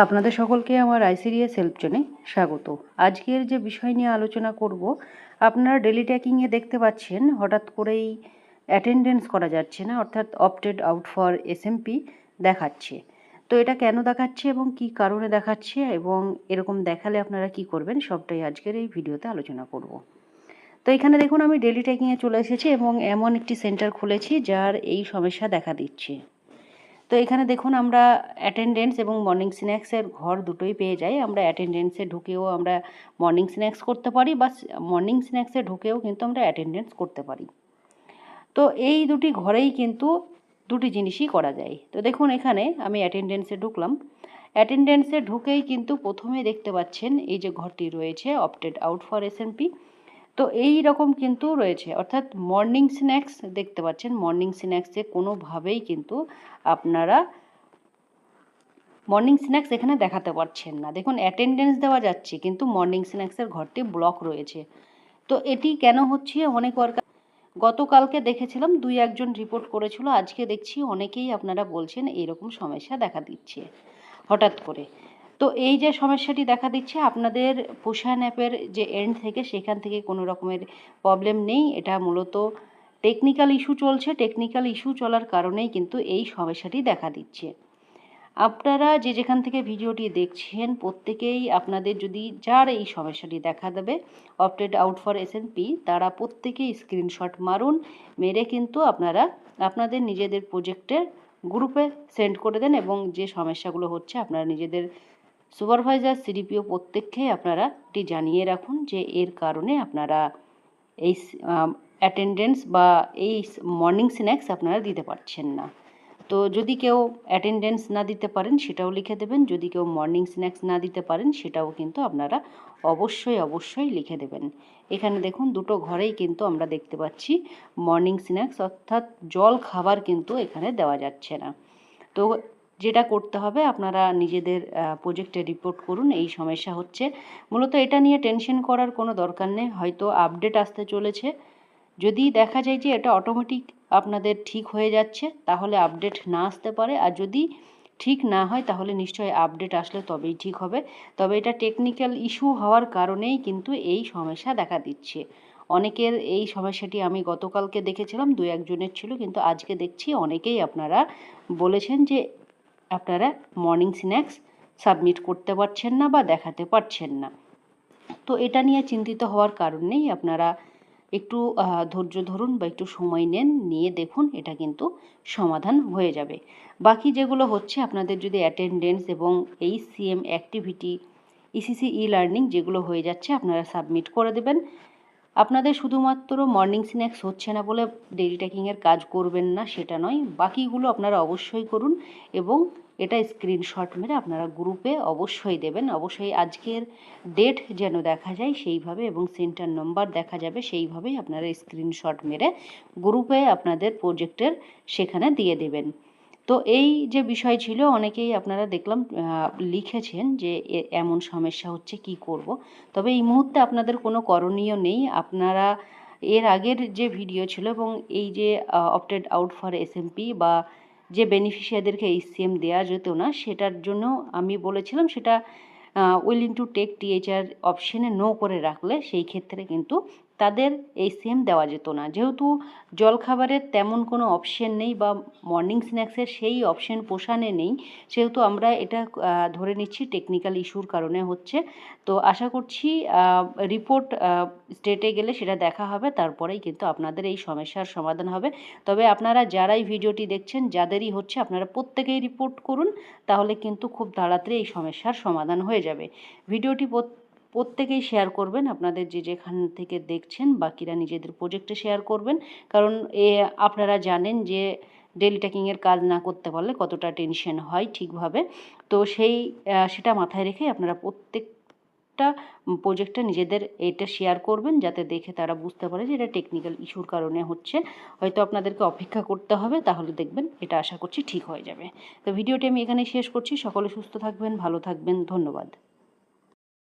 আপনাদের সকলকে আমার আইসিডিএস হেল্প জোনে স্বাগত। আজকের যে বিষয় নিয়ে আলোচনা করব, আপনারা ডেলি ট্র্যাকিংয়ে দেখতে পাচ্ছেন হঠাৎ করেই অ্যাটেন্ডেন্স করা যাচ্ছে না, অর্থাৎ অপটেড আউট ফর এসএমপি দেখাচ্ছে। তো এটা কেন দেখাচ্ছে এবং কি কারণে দেখাচ্ছে এবং এরকম দেখালে আপনারা কি করবেন, সবটাই আজকের এই ভিডিওতে আলোচনা করব। তো এখানে দেখুন, আমি ডেলি ট্র্যাকিংয়ে চলে এসেছি এবং এমন একটি সেন্টার খুলেছি যার এই সমস্যা দেখা দিচ্ছে। তো এখানে দেখুন, আমরা অ্যাটেন্ডেন্স এবং মর্নিং স্ন্যাক্সের ঘর দুটোই পেয়ে যাই। আমরা অ্যাটেন্ডেন্সে ঢুকেও আমরা মর্নিং স্ন্যাক্স করতে পারি, বা মর্নিং স্ন্যাক্সে ঢুকেও কিন্তু আমরা অ্যাটেন্ডেন্স করতে পারি। তো এই দুটি ঘরেই কিন্তু দুটি জিনিসই করা যায়। তো দেখুন, এখানে আমি অ্যাটেন্ডেন্সে ঢুকলাম। অ্যাটেন্ডেন্সে ঢুকেই কিন্তু প্রথমে দেখতে পাচ্ছেন এই যে ঘরটি রয়েছে, অপটেড আউট ফর এসএমপি। তো এই রকম কিন্তু রয়েছে, অর্থাৎ মর্নিং স্ন্যাক্স দেখতে পাচ্ছেন। মর্নিং স্ন্যাক্সে কোনোভাবেই কিন্তু আপনারা মর্নিং স্ন্যাক্স এখানে দেখাতে পারছেন না। দেখুন, অ্যাটেন্ডেন্স দেওয়া যাচ্ছে কিন্তু মর্নিং স্ন্যাক্সের ঘরটি ব্লক রয়েছে। তো এটি কেন হচ্ছে অনেক ওয়ার্কার, গতকালকে দেখেছিলাম 2-1 জন রিপোর্ট করেছিল, আজকে দেখছি অনেকেই আপনারা বলছেন এইরকম সমস্যা দেখা দিচ্ছে হঠাৎ করে। তো এই যে সমস্যাটি দেখা দিচ্ছে, আপনাদের পোষান অ্যাপের যে এন্ড থেকে, সেখান থেকে কোনো রকমের প্রবলেম নেই। এটা মূলত টেকনিক্যাল ইস্যু চলছে। টেকনিক্যাল ইস্যু চলার কারণেই কিন্তু এই সমস্যাটি দেখা দিচ্ছে। আপনারা যে যেখান থেকে ভিডিওটি দেখছেন, প্রত্যেকেই আপনাদের যদি যার এই সমস্যাটি দেখা দেবে অপটেড আউট ফর এসএমপি, তারা প্রত্যেকেই স্ক্রিনশট মারুন। মেরে কিন্তু আপনারা আপনাদের নিজেদের প্রজেক্টের গ্রুপে সেন্ড করে দেন, এবং যে সমস্যাগুলো হচ্ছে আপনারা নিজেদের সুপারভাইজার, সিডিপিও প্রত্যেককেই আপনারা এটি জানিয়ে রাখুন যে এর কারণে আপনারা এই অ্যাটেন্ডেন্স বা এই মর্নিং স্ন্যাক্স আপনারা দিতে পারছেন না। তো যদি কেউ অ্যাটেন্ডেন্স না দিতে পারেন সেটাও লিখে দেবেন। যদি কেউ মর্নিং স্ন্যাক্স না দিতে পারেন সেটাও কিন্তু আপনারা অবশ্যই লিখে দেবেন। এখানে দেখুন, দুটো ঘরেই কিন্তু আমরা দেখতে পাচ্ছি মর্নিং স্ন্যাক্স, অর্থাৎ জল খাবার কিন্তু এখানে দেওয়া যাচ্ছে না। তো যেটা করতে হবে, আপনারা নিজেদের প্রজেক্টে রিপোর্ট করুন এই সমস্যা হচ্ছে। মূলত এটা নিয়ে টেনশন করার কোনো দরকার নেই, হয়তো আপডেট আসতে চলেছে। যদি দেখা যায় যে এটা অটোমেটিক আপনাদের ঠিক হয়ে যাচ্ছে, তাহলে আপডেট না আসতে পারে। আর যদি ঠিক না হয় তাহলে নিশ্চয়ই আপডেট আসলে তবেই ঠিক হবে। তবে এটা টেকনিক্যাল ইস্যু হওয়ার কারণেই কিন্তু এই সমস্যা দেখা দিচ্ছে। অনেকের এই সমস্যাটি আমি গতকালকে দেখেছিলাম, 2-1 জনের ছিল, কিন্তু আজকে দেখছি অনেকেই আপনারা বলেছেন যে আপনারা মর্নিং স্ন্যাক্স সাবমিট করতে পারছেন না বা দেখাতে পারছেন না। তো এটা নিয়ে চিন্তিত হওয়ার কারণ নেই। আপনারা একটু ধৈর্য ধরুন বা একটু সময় নেন, নিয়ে দেখুন, এটা কিন্তু সমাধান হয়ে যাবে। বাকি যেগুলো হচ্ছে, আপনাদের যদি অ্যাটেন্ডেন্স এবং HCM activity, ECC e learning যেগুলো হয়ে যাচ্ছে, আপনারা সাবমিট করে দেবেন। আপনাদের শুধুমাত্র মর্নিং স্ন্যাক্স হচ্ছে না বলে ডেলি ট্র্যাকিংয়ের কাজ করবেন না সেটা নয়, বাকিগুলো আপনারা অবশ্যই করুন, এবং এটা স্ক্রিনশট মেরে আপনারা গ্রুপে অবশ্যই দেবেন। অবশ্যই আজকের ডেট যেন দেখা যায় সেইভাবে, এবং সেন্টার নম্বর দেখা যাবে সেইভাবেই আপনারা স্ক্রিনশট মেরে গ্রুপে আপনাদের প্রজেক্টের সেখানে দিয়ে দেবেন। তো এই যে বিষয় ছিল, অনেকেই আপনারা দেখলাম লিখেছেন যে এমন সমস্যা হচ্ছে, কি করব। তবে এই মুহূর্তে আপনাদের কোনো করণীয় নেই। আপনারা এর আগের যে ভিডিও ছিল এবং এই যে অপটেড আউট ফর এসএমপি বা যে বেনিফিশিয়ারিদেরকে এইচসিএম দেওয়া যেত না, সেটার জন্য আমি বলেছিলাম সেটা উইলিং টু টেক টিএইচআর অপশানে নো করে রাখলে সেই ক্ষেত্রে কিন্তু তাদের এইচসিএম দেওয়া যেত না। যেহেতু জলখাবারের তেমন কোনো অপশন নেই বা মর্নিং স্ন্যাক্সের সেই অপশন পোষানে নেই, সেহেতু আমরা এটা ধরে নিচ্ছি টেকনিক্যাল ইস্যুর কারণে হচ্ছে। তো আশা করছি রিপোর্ট স্টেটে গেলে সেটা দেখা হবে, তারপরেই কিন্তু আপনাদের এই সমস্যার সমাধান হবে। তবে আপনারা যারাই ভিডিওটি দেখছেন, যাদেরই হচ্ছে, আপনারা প্রত্যেকেই রিপোর্ট করুন, তাহলে কিন্তু খুব তাড়াতাড়ি এই সমস্যার সমাধান হয়ে যাবে। ভিডিওটি প্রত্যেকেই শেয়ার করবেন, আপনাদের যে যেখান থেকে দেখছেন, বাকিরা নিজেদের প্রজেক্টে শেয়ার করবেন। কারণ আপনারা জানেন যে ডেলি ট্র্যাকিংয়ের কাজ না করতে পারলে কতটা টেনশন হয় ঠিকভাবে। তো সেটা মাথায় রেখে আপনারা প্রত্যেকটা প্রজেক্টে নিজেদের এটা শেয়ার করবেন, যাতে দেখে তারা বুঝতে পারে যে এটা টেকনিক্যাল ইস্যুর কারণে হচ্ছে। হয়তো আপনাদেরকে অপেক্ষা করতে হবে, তাহলে দেখবেন এটা আশা করছি ঠিক হয়ে যাবে। তো ভিডিওটি আমি এখানে শেষ করছি। সকলে সুস্থ থাকবেন, ভালো থাকবেন, ধন্যবাদ।